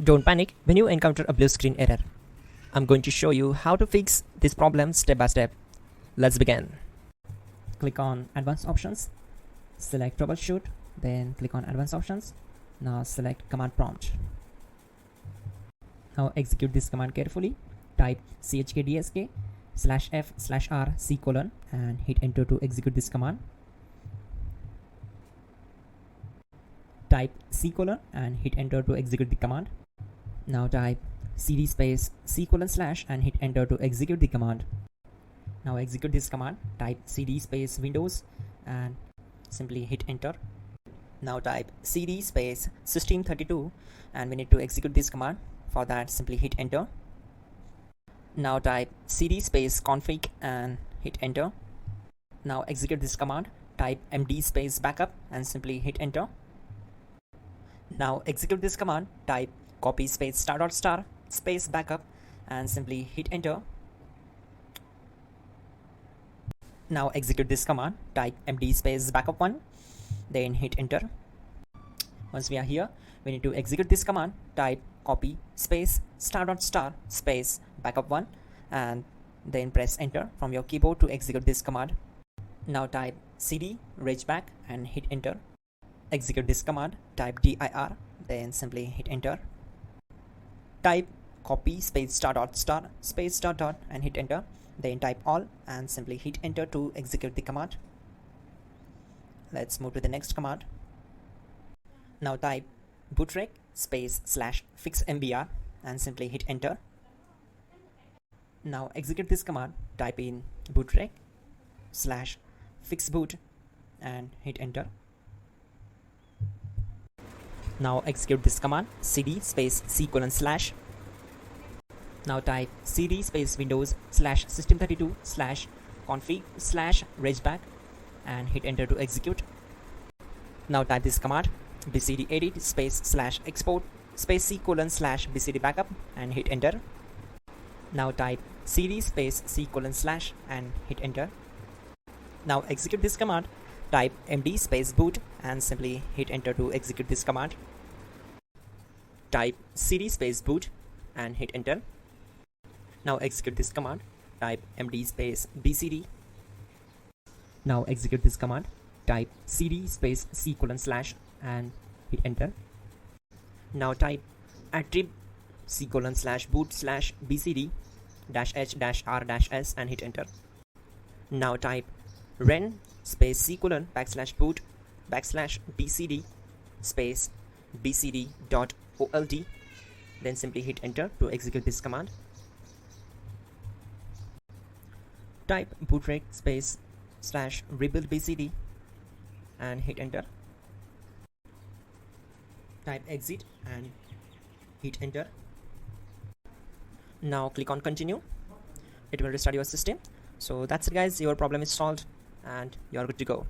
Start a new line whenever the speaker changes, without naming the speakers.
Don't panic when you encounter a blue screen error. I'm going to show you how to fix this problem step by step. Let's begin. Click on Advanced Options, select Troubleshoot, then click on Advanced Options. Now select Command Prompt. Now execute this command carefully. Type chkdsk/f/r:/c: and hit enter to execute this command. Type C: and hit enter to execute the command. Now type cd space C: / and hit enter to execute the command. Now execute this command. Type cd space Windows and simply hit enter. Now type cd space system32 and we need to execute this command. For that, simply hit enter. Now type cd space config and hit enter. Now execute this command. Type md space backup and simply hit enter. Now execute this command. Type copy space *** space backup and simply hit enter. Now execute this command. Type md space backup1, then hit enter. Once we are here, we need to execute this command. Type copy space ** space backup1 and then press enter from your keyboard to execute this command. Now type cd regback and hit enter. Execute this command. Type dir, then simply hit enter. Type copy space ** space ... and hit enter. Then type all and simply hit enter to execute the command. Let's move to the next command. Now type bootrec space /fixmbr and simply hit enter. Now execute this command. Type in bootrec /fixboot and hit enter. Now execute this command. cd space C:/. Now type cd space Windows /system32/config/regback and hit enter to execute. Now type this command. bcd edit space /export space C:/ bcd backup and hit enter. Now type cd space C:/ and hit enter. Now execute this command. Type md space boot and simply hit enter to execute this command. Type cd space boot and hit enter. Now execute this command. Type md space bcd. Now execute this command. Type cd space C:/ and hit enter. Now type attrib C:/boot/bcd-h-r-s and hit enter. Now type ren space C:/boot/bcd space bcd.old, then simply hit enter to execute this command. Type bootrec space /rebuild bcd and hit enter. Type exit and hit enter. Now click on continue. It will restart your system. So that's it guys, your problem is solved and you're good to go.